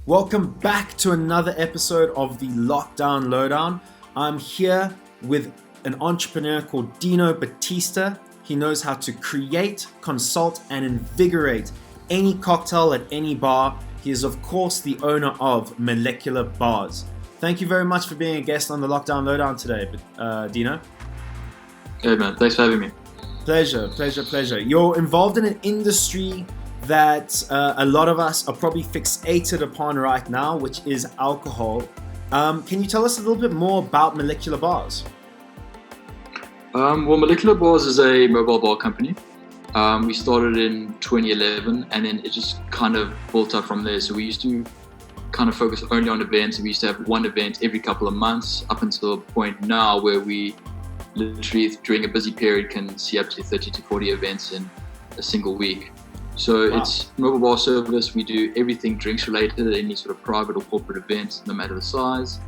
Welcome back to another episode of the Lockdown Lowdown. I'm here with an entrepreneur called Dino Batista. He knows how to create, consult, and invigorate any cocktail at any bar. He is, of course, the owner of Molecular Bars. Thank you very much for being a guest on the Lockdown Lowdown today, Dino. Hey man, thanks for having me. Pleasure. You're involved in an industry that a lot of us are probably fixated upon right now, which is alcohol. Can you tell us a little bit more about Molecular Bars? Well, Molecular Bars is a mobile bar company. We started in 2011 and then it just kind of built up from there. So we used to kind of focus only on events. We used to have one event every couple of months up until a point now where we literally during a busy period can see up to 30 to 40 events in a single week. So wow. It's mobile bar service. We do everything drinks related, any sort of private or corporate events, no matter the size.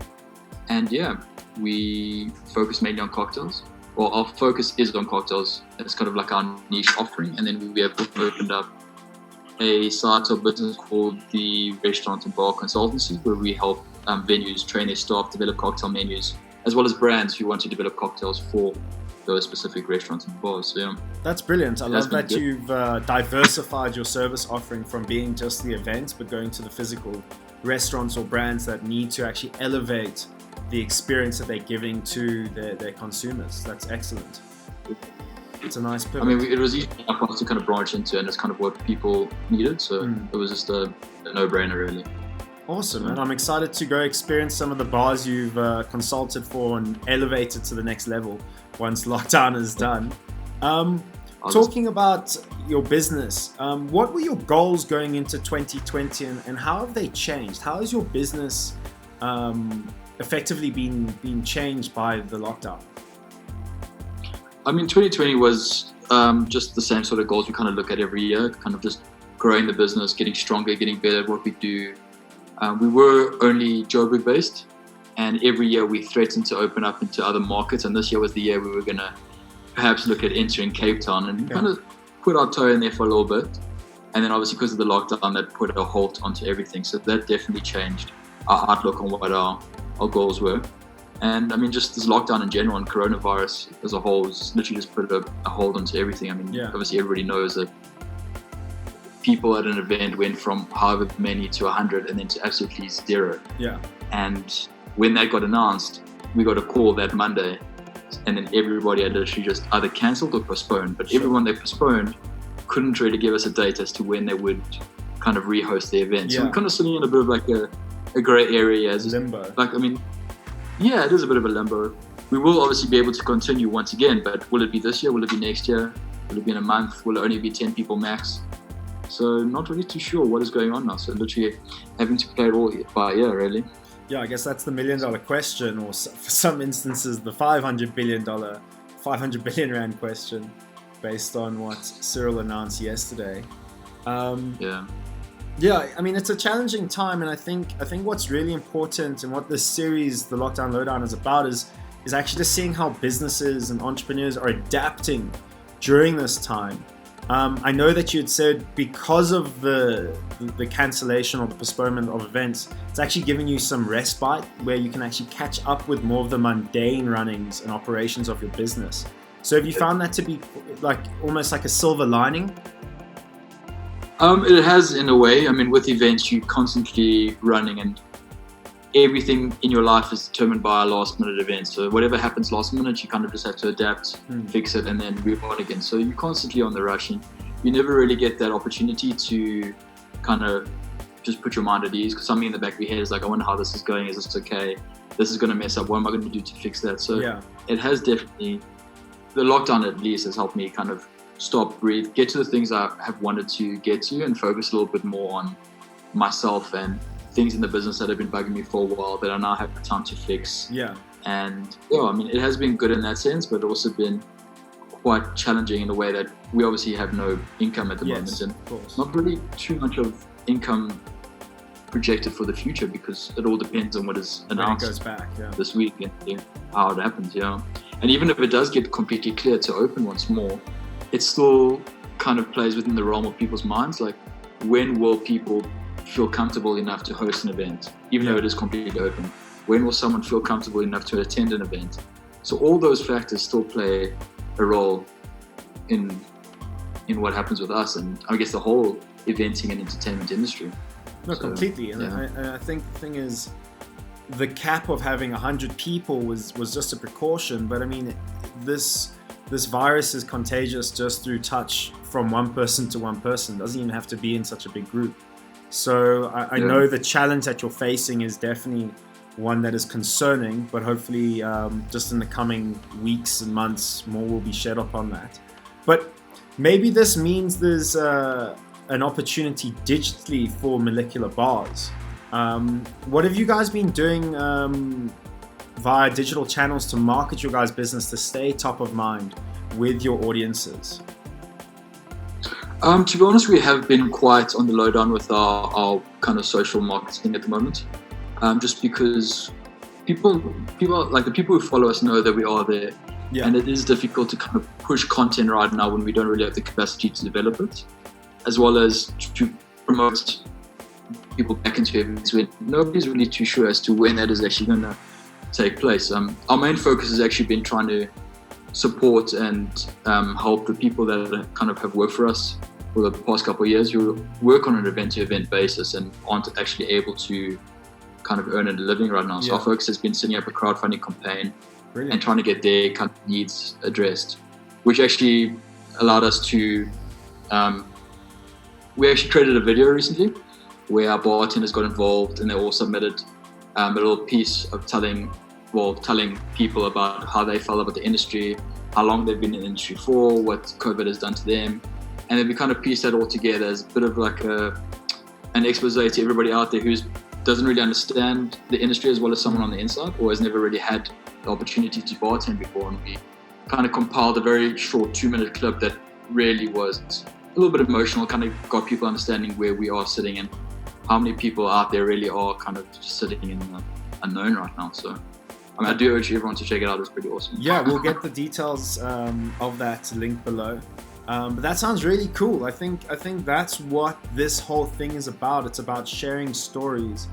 And yeah, we focus mainly on cocktails. Well, our focus is on cocktails. It's kind of like our niche offering. And then we have opened up a side of business called the Restaurant and Bar Consultancy, where we help venues train their staff, develop cocktail menus, as well as brands who want to develop cocktails for those specific restaurants and bars. So, yeah. That's brilliant. I love that you've diversified your service offering from being just the event, but going to the physical restaurants or brands that need to actually elevate the experience that they're giving to their consumers. That's excellent. It's a nice pivot. I mean, it was easy for us to kind of branch into, and it's kind of what people needed. So it was just a no-brainer, really. Awesome, and I'm excited to go experience some of the bars you've consulted for and elevated to the next level once lockdown is done. Talking about your business, what were your goals going into 2020 and how have they changed? How has your business effectively been changed by the lockdown? I mean, 2020 was just the same sort of goals we kind of look at every year, kind of just growing the business, getting stronger, getting better at what we do. We were only Joburg based, and every year we threatened to open up into other markets, and this year was the year we were going to perhaps look at entering Cape Town and kind of put our toe in there for a little bit. And then obviously because of the lockdown, that put a halt onto everything. So that definitely changed our outlook on what our goals were. And I mean, just this lockdown in general and coronavirus as a whole has literally just put a hold onto everything. I mean, obviously everybody knows that people at an event went from however many to 100 and then to absolutely zero. Yeah. And when that got announced, we got a call that Monday, and then everybody had literally just either cancelled or postponed. But everyone they postponed couldn't really give us a date as to when they would kind of rehost the event. So we're kind of sitting in a bit of like a grey area as limbo. Like, I mean, yeah, it is a bit of a limbo. We will obviously be able to continue once again, but will it be this year? Will it be next year? Will it be in a month? Will it only be 10 people max? So not really too sure what is going on now. So literally having to play it all by ear, really. Yeah, I guess that's the $1 million question, or for some instances, the $500 billion rand question, based on what Cyril announced yesterday. Yeah, I mean, it's a challenging time, and I think what's really important and what this series, the Lockdown Lowdown, is about is actually just seeing how businesses and entrepreneurs are adapting during this time. I know that you had said because of the cancellation or the postponement of events, it's actually giving you some respite where you can actually catch up with more of the mundane runnings and operations of your business. So have you found that to be like almost like a silver lining? It has, in a way. I mean, with events, you're constantly running, and everything in your life is determined by a last minute event. So whatever happens last minute, you kind of just have to adapt, fix it, and then move on again. So you're constantly on the rush, and you never really get that opportunity to kind of just put your mind at ease, because something in the back of your head is like, I wonder how this is going. Is this okay? This is going to mess up. What am I going to do to fix that? So It has definitely, the lockdown at least has helped me kind of stop, breathe, get to the things I have wanted to get to, and focus a little bit more on myself and things in the business that have been bugging me for a while that I now have the time to fix. Yeah. And I mean, it has been good in that sense, but also been quite challenging in the way that we obviously have no income at the moment, and not really too much of income projected for the future, because it all depends on what is announced this week and how it happens. And even if it does get completely clear to open once more, it still kind of plays within the realm of people's minds. Like, when will people feel comfortable enough to host an event, even though it is completely open? When will someone feel comfortable enough to attend an event? So all those factors still play a role in what happens with us, and I guess the whole eventing and entertainment industry. No, completely. And I think the thing is, the cap of having 100 people was just a precaution, but I mean, this virus is contagious just through touch from one person to one person. It doesn't even have to be in such a big group. So I know the challenge that you're facing is definitely one that is concerning, but hopefully just in the coming weeks and months, more will be shed upon that. But maybe this means there's an opportunity digitally for molecular bars. What have you guys been doing via digital channels to market your guys' business to stay top of mind with your audiences? To be honest, we have been quite on the lowdown with our kind of social marketing at the moment. Just because people like the people who follow us know that we are there, and it is difficult to kind of push content right now when we don't really have the capacity to develop it, as well as to promote people back into events when nobody's really too sure as to when that is actually going to take place. Our main focus has actually been trying to support and help the people that kind of have worked for us for the past couple of years, who work on an event-to-event basis and aren't actually able to kind of earn a living right now. So our focus has been setting up a crowdfunding campaign and trying to get their kind of needs addressed, which actually allowed us to we actually created a video recently where our bartenders got involved, and they all submitted a little piece of telling people about how they felt about the industry, how long they've been in the industry for, what COVID has done to them. And then we kind of pieced that all together as a bit of like an expose to everybody out there who doesn't really understand the industry as well as someone on the inside, or has never really had the opportunity to bartend before. And we kind of compiled a very short 2-minute clip that really was a little bit emotional, kind of got people understanding where we are sitting and how many people out there really are kind of just sitting in the unknown right now. So I mean, I do urge everyone to check it out. It's pretty awesome. Yeah, we'll get the details of that link below. But that sounds really cool. I think that's what this whole thing is about. It's about sharing stories,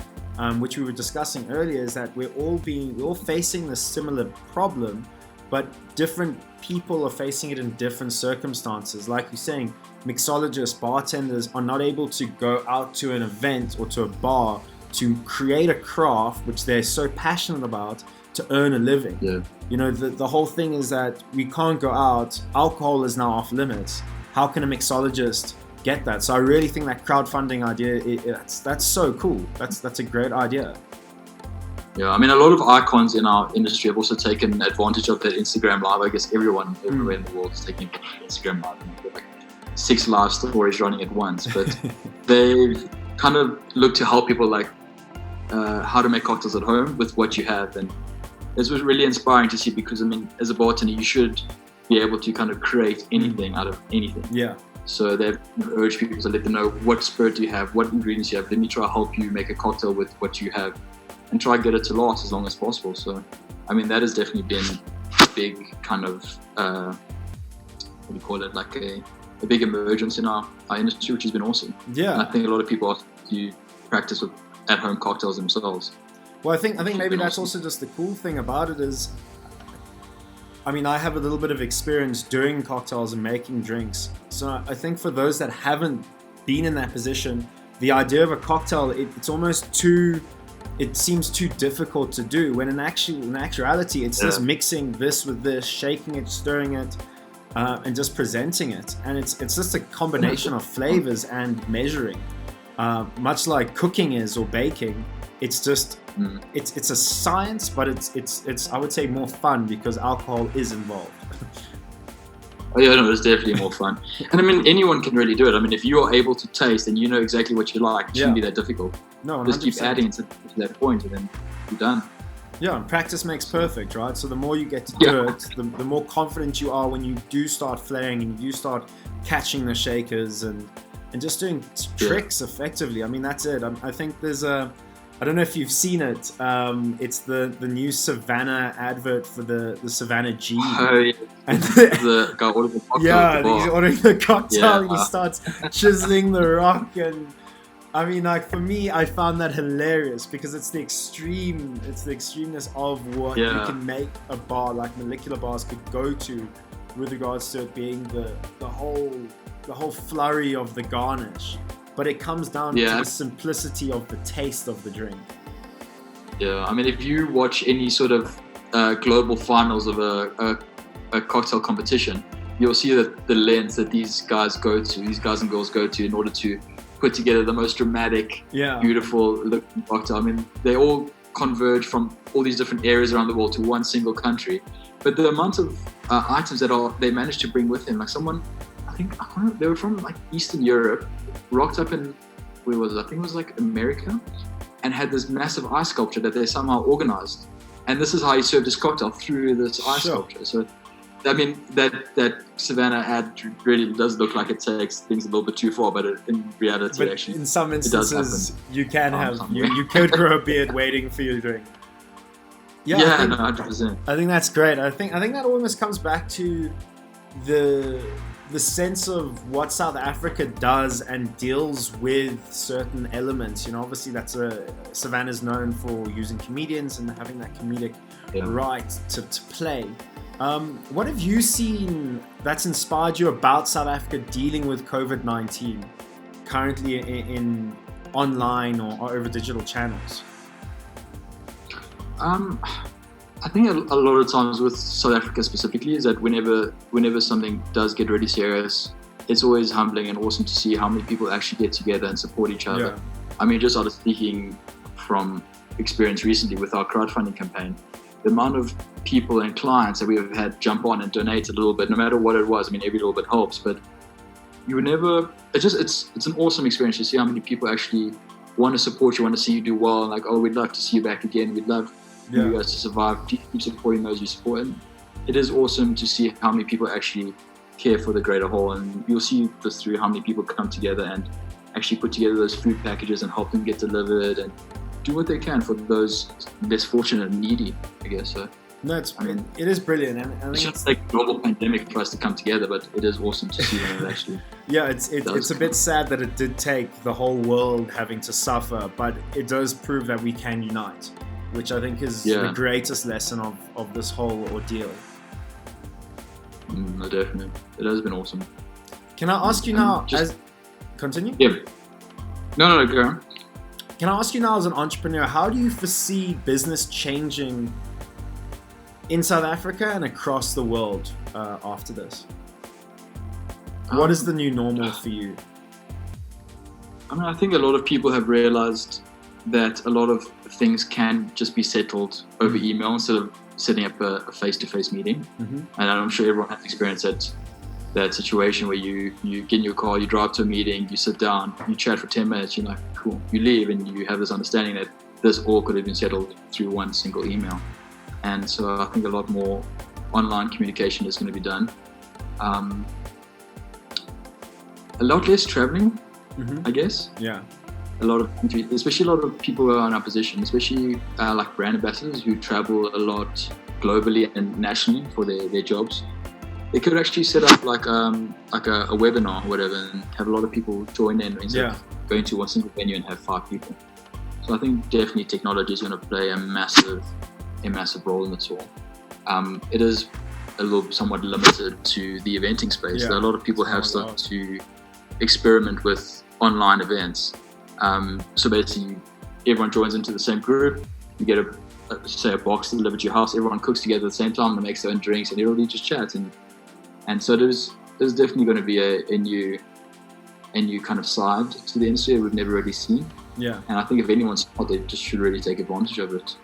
which we were discussing earlier. Is that we're all facing this similar problem, but different people are facing it in different circumstances. Like you're saying, mixologists, bartenders are not able to go out to an event or to a bar to create a craft which they're so passionate about to earn a living. Yeah. You know, the whole thing is that we can't go out. Alcohol is now off limits. How can a mixologist get that? So I really think that crowdfunding idea, that's so cool. That's a great idea. Yeah, I mean, a lot of icons in our industry have also taken advantage of that Instagram Live. I guess everyone everywhere in the world is taking Instagram Live. Like 6 live stories running at once, but they kind of look to help people like how to make cocktails at home with what you have. And this was really inspiring to see, because I mean, as a bartender, you should be able to kind of create anything out of anything. Yeah. So they've urged people to let them know what spirit do you have, what ingredients you have. Let me try to help you make a cocktail with what you have, and try to get it to last as long as possible. So, I mean, that has definitely been a big kind of what do you call it? Like a big emergence in our industry, which has been awesome. Yeah. And I think a lot of people are to practice with at-home cocktails themselves. Well, I think maybe that's awesome. Also just the cool thing about it is, I mean, I have a little bit of experience doing cocktails and making drinks. So I think for those that haven't been in that position, the idea of a cocktail, it's almost it seems too difficult to do, when in actuality, it's just mixing this with this, shaking it, stirring it, and just presenting it. And it's just a combination of flavors and measuring. Much like cooking is, or baking, it's just it's a science, but it's I would say more fun because alcohol is involved. Oh yeah, no, it's definitely more fun. And I mean, anyone can really do it. I mean, if you are able to taste and you know exactly what you like, it shouldn't be that difficult. No, 100%. Just keep adding to that point, and then you're done. Yeah, and practice makes perfect, right? So the more you get to do it, the more confident you are when you do start flaring and you start catching the shakers and just doing tricks effectively. I mean, that's it. I think there's I don't know if you've seen it. It's the new Savannah advert for the Savannah G. Oh, yeah. And the guy ordering the cocktail. Yeah, he's ordering the cocktail and he starts chiseling the rock. And I mean, like for me, I found that hilarious because it's the extremeness of what you can make a bar like molecular bars could go to, with regards to it being the whole flurry of the garnish, but it comes down to the simplicity of the taste of the drink. Yeah, I mean, if you watch any sort of global finals of a cocktail competition, you'll see that the lens that these guys and girls go to in order to put together the most dramatic, beautiful looking cocktail. I mean, they all converge from all these different areas around the world to one single country. But the amount of items that they managed to bring with them, like someone, I can't remember, they were from like Eastern Europe, rocked up in, where was it? I think it was like America, and had this massive ice sculpture that they somehow organized. And this is how he served his cocktail, through this ice sculpture. So, I mean, that Savannah ad really does look like it takes things a little bit too far, but in reality, actually, in some instances, you can you could grow a beard waiting for your drink. Yeah, 100%. I think that's great. I think that almost comes back to the sense of what South Africa does and deals with certain elements. You know, obviously Savannah's known for using comedians and having that comedic right to play. What have you seen that's inspired you about South Africa dealing with COVID-19 currently in online or over digital channels? I think a lot of times with South Africa specifically is that whenever something does get really serious, it's always humbling and awesome to see how many people actually get together and support each other. Yeah. I mean, just out of speaking from experience recently with our crowdfunding campaign, the amount of people and clients that we have had jump on and donate a little bit, no matter what it was. I mean, every little bit helps, but you would never. It's an awesome experience to see how many people actually want to support you, want to see you do well, and like, oh, we'd love to see you back again. We'd love you guys to survive. Keep supporting those you support. And it is awesome to see how many people actually care for the greater whole, and you'll see this through how many people come together and actually put together those food packages and help them get delivered and do what they can for those less fortunate and needy, I guess. So, no, it is brilliant, and I think it's just like a global pandemic for us to come together, but it is awesome to see when it actually. It's a bit sad that it did take the whole world having to suffer, but it does prove that we can unite, which I think is the greatest lesson of this whole ordeal. No, definitely, it has been awesome. Can I ask you now? Continue. Yeah. No, go on. Can I ask you now, as an entrepreneur, how do you foresee business changing in South Africa and across the world after this? What is the new normal for you? I mean, I think a lot of people have realized that a lot of things can just be settled over email instead of setting up a face-to-face meeting. Mm-hmm. And I'm sure everyone has experienced that situation where you get in your car, you drive to a meeting, you sit down, you chat for 10 minutes, you're like, cool. You leave and you have this understanding that this all could have been settled through one single email. And so I think a lot more online communication is going to be done. A lot less traveling, I guess. Yeah. Especially a lot of people who are in our position, especially like brand ambassadors who travel a lot globally and nationally for their jobs. They could actually set up like a webinar or whatever and have a lot of people join in instead of going to one single venue and have 5 people. So I think definitely technology is going to play a massive role in this all. It is somewhat limited to the eventing space. Yeah. A lot of people have started to experiment with online events. So basically, everyone joins into the same group. You get a box delivered to your house. Everyone cooks together at the same time and makes their own drinks, and everybody just chats. And so there's definitely going to be a new kind of side to the industry we've never really seen. Yeah. And I think if anyone's smart, they just should really take advantage of it.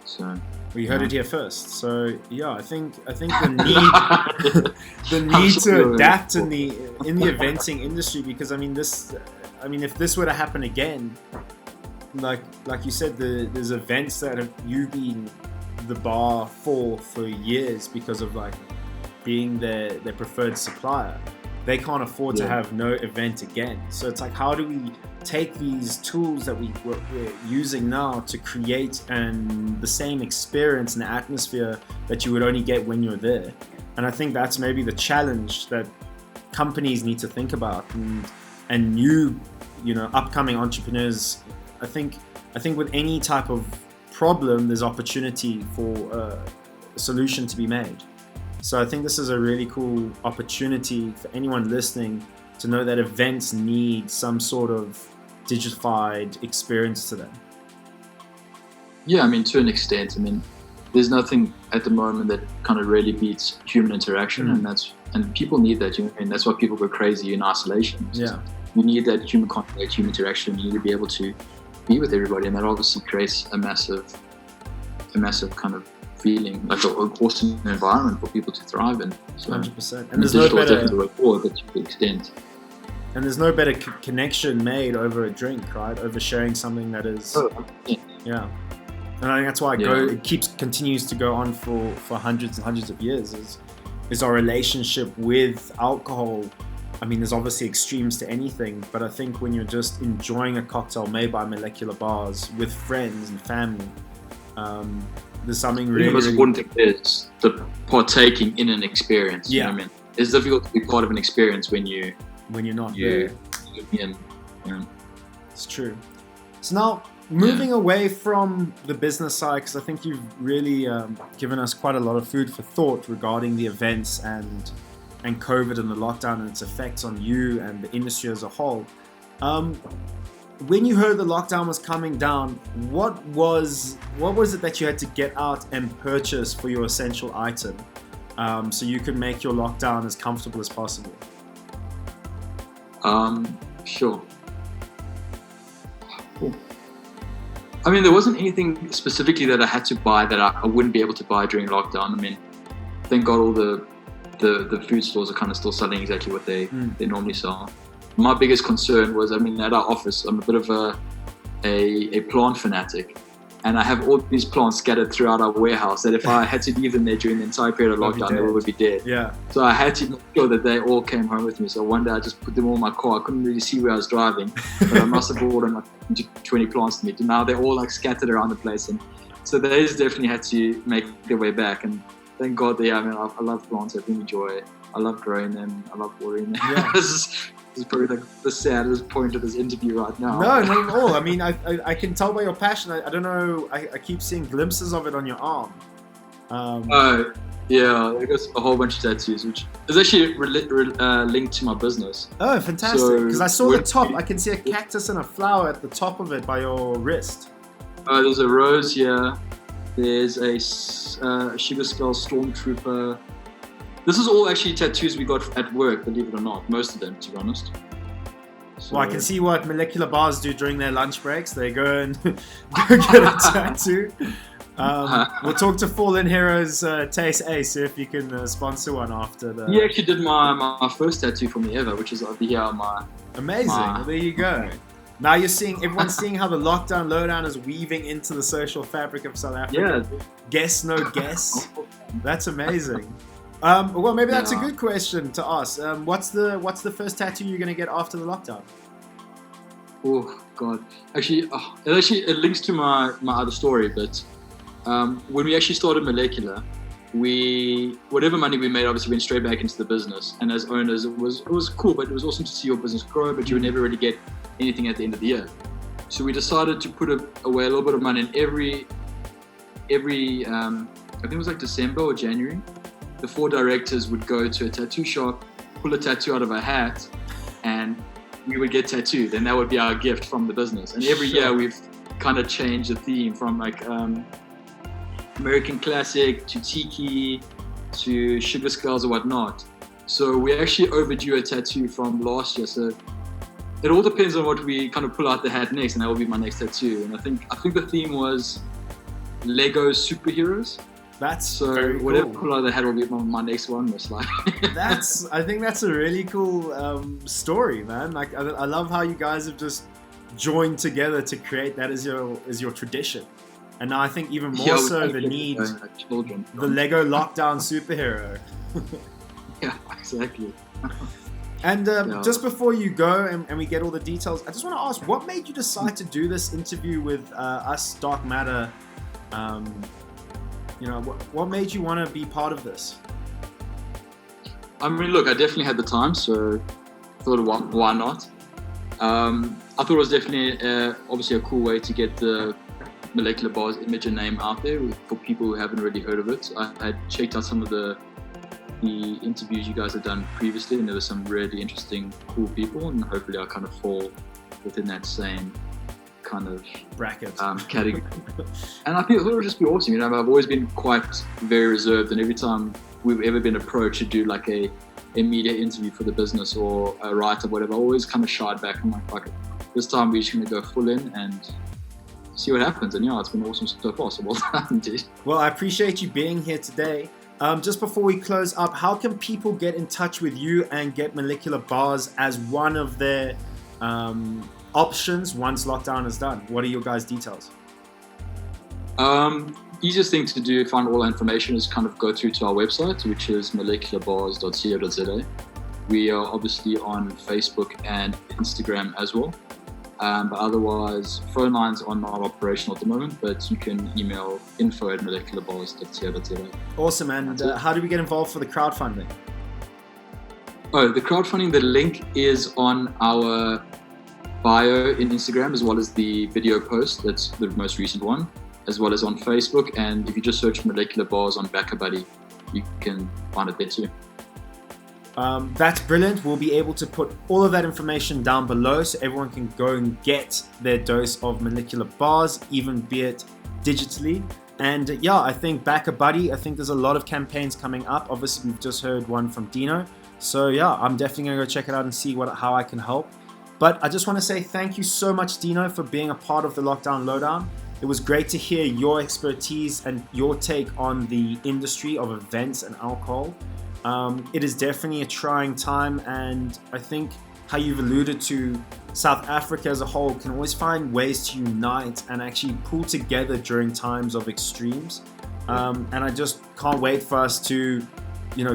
So we heard it here first. So yeah, I think the need to adapt in the eventing industry, because I mean if this were to happen again, like you said, there's events that you've been the bar for years because of like being their preferred supplier. They can't afford to have no event again. So it's like, how do we take these tools that we're using now to create the same experience and atmosphere that you would only get when you're there? And I think that's maybe the challenge that companies need to think about, and new upcoming entrepreneurs, I think with any type of problem, there's opportunity for a solution to be made. So I think this is a really cool opportunity for anyone listening to know that events need some sort of dignified experience to them. Yeah, I mean, to an extent. I mean, there's nothing at the moment that kind of really beats human interaction, and people need that. And that's why people go crazy in isolation. Yeah, you need that human contact, human interaction. You need to be able to be with everybody, and that obviously creates a massive kind of feeling, like an awesome environment for people to thrive in. So, 100%. And there's no better but to an extent. And there's no better connection made over a drink, right? Over sharing something that is, yeah. And I think that's why it continues to go on for hundreds and hundreds of years. Is our relationship with alcohol. I mean, there's obviously extremes to anything, but I think when you're just enjoying a cocktail made by Molecular Bars with friends and family, there's something really. The most important thing is the partaking in an experience. Yeah. You know what I mean? It's difficult to be part of an experience when you're not there. It's true. So now, moving away from the business side, because I think you've really given us quite a lot of food for thought regarding the events and COVID and the lockdown and its effects on you and the industry as a whole. When you heard the lockdown was coming down, what was it that you had to get out and purchase for your essential item, so you could make your lockdown as comfortable as possible? Sure. Cool. I mean, there wasn't anything specifically that I had to buy that I wouldn't be able to buy during lockdown. I mean, thank God all the food stores are kind of still selling exactly what they normally sell. My biggest concern was, I mean, at our office, I'm a bit of a plant fanatic, and I have all these plants scattered throughout our warehouse that if I had to leave them there during the entire period of lockdown, they would be dead. Yeah. So I had to make sure that they all came home with me. So one day I just put them all in my car. I couldn't really see where I was driving, but I must have brought them like 20 plants to me. And now they're all like scattered around the place, and so they definitely had to make their way back. And thank God I love plants. I really enjoy it. I love growing them. I love watering them. Yeah. This is probably like the saddest point of this interview right now. No, not at all. I mean, I can tell by your passion. I don't know. I keep seeing glimpses of it on your arm. Yeah, I got a whole bunch of tattoos, which is actually linked to my business. Oh, fantastic! Because I saw the top. I can see a cactus and a flower at the top of it by your wrist. There's a rose here. There's a Sugar Skull Stormtrooper. This is all actually tattoos we got at work, believe it or not. Most of them, to be honest. So, well, I can see what Molecular Bars do during their lunch breaks. They go and go get a tattoo. We'll talk to Fallen Heroes Taste Ace, see if you can sponsor one after the... He actually did my first tattoo for me ever, which is over here on my... Amazing. Well, there you go. Now everyone's seeing how the Lockdown Lowdown is weaving into the social fabric of South Africa. Yeah. Guess, no guess. That's amazing. Well, maybe that's a good question to ask. What's the first tattoo you're going to get after the lockdown? Oh, God. Actually, it links to my other story, but when we actually started Molecular, whatever money we made obviously went straight back into the business. And as owners, it was cool, but it was awesome to see your business grow, but you would never really get anything at the end of the year. So we decided to put away a little bit of money, and every I think it was like December or January, the 4 directors would go to a tattoo shop, pull a tattoo out of a hat, and we would get tattooed, and that would be our gift from the business. And every year we've kind of changed the theme from like American Classic to Tiki to Sugar Skulls or whatnot. So we actually overdue a tattoo from last year. So it all depends on what we kind of pull out the hat next, and that will be my next tattoo. And I think the theme was Lego superheroes. That's so very whatever cool. pull out the hat will be my next one, most likely. I think that's a really cool story, man. Like I love how you guys have just joined together to create that as your tradition. And now I think even more so the need the Lego Lockdown superhero. Yeah, exactly. And just before you go and we get all the details, I just want to ask, what made you decide to do this interview with us, DarkMatter? What made you want to be part of this? I mean, look, I definitely had the time, so I thought, why not? I thought it was definitely obviously a cool way to get the Molecular Bars image and name out there for people who haven't really heard of it. I had checked out some of the interviews you guys have done previously, and there were some really interesting, cool people, and hopefully I kind of fall within that same kind of bracket category. And I thought it would just be awesome. I've always been quite very reserved, and every time we've ever been approached to do like a media interview for the business or a write-up, whatever, I always kind of shied back. I'm like, fuck it. This time we're just going to go full in and see what happens. And yeah, it's been awesome so far. So well done, dude. Well, I appreciate you being here today. Just before we close up, how can people get in touch with you and get Molecular Bars as one of their options once lockdown is done? What are your guys' details? Easiest thing to do, find all our information, is kind of go through to our website, which is molecularbars.co.za. We are obviously on Facebook and Instagram as well. But otherwise, phone lines are not operational at the moment, but you can email info@molecularbars.co.za. Awesome. And how do we get involved for the crowdfunding? Oh, the crowdfunding, the link is on our bio in Instagram, as well as the video post. That's the most recent one, as well as on Facebook. And if you just search Molecular Bars on BackerBuddy, you can find it there too. That's brilliant. We'll be able to put all of that information down below so everyone can go and get their dose of Molecular Bars, even be it digitally. And yeah, I think BackerBuddy, I think there's a lot of campaigns coming up. Obviously, we've just heard one from Dino. So yeah, I'm definitely going to go check it out and see how I can help. But I just want to say thank you so much, Dino, for being a part of the Lockdown Lowdown. It was great to hear your expertise and your take on the industry of events and alcohol. It is definitely a trying time, and I think how you've alluded to, South Africa as a whole can always find ways to unite and actually pull together during times of extremes. And I just can't wait for us to,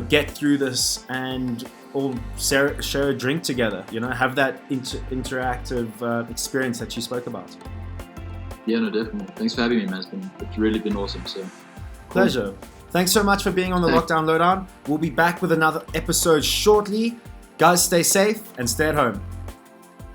get through this and all share a drink together, have that interactive experience that you spoke about. Yeah, no, definitely. Thanks for having me, man. It's really been awesome. So cool. Pleasure. Thanks so much for being on the Lockdown Lowdown. We'll be back with another episode shortly. Guys, stay safe and stay at home.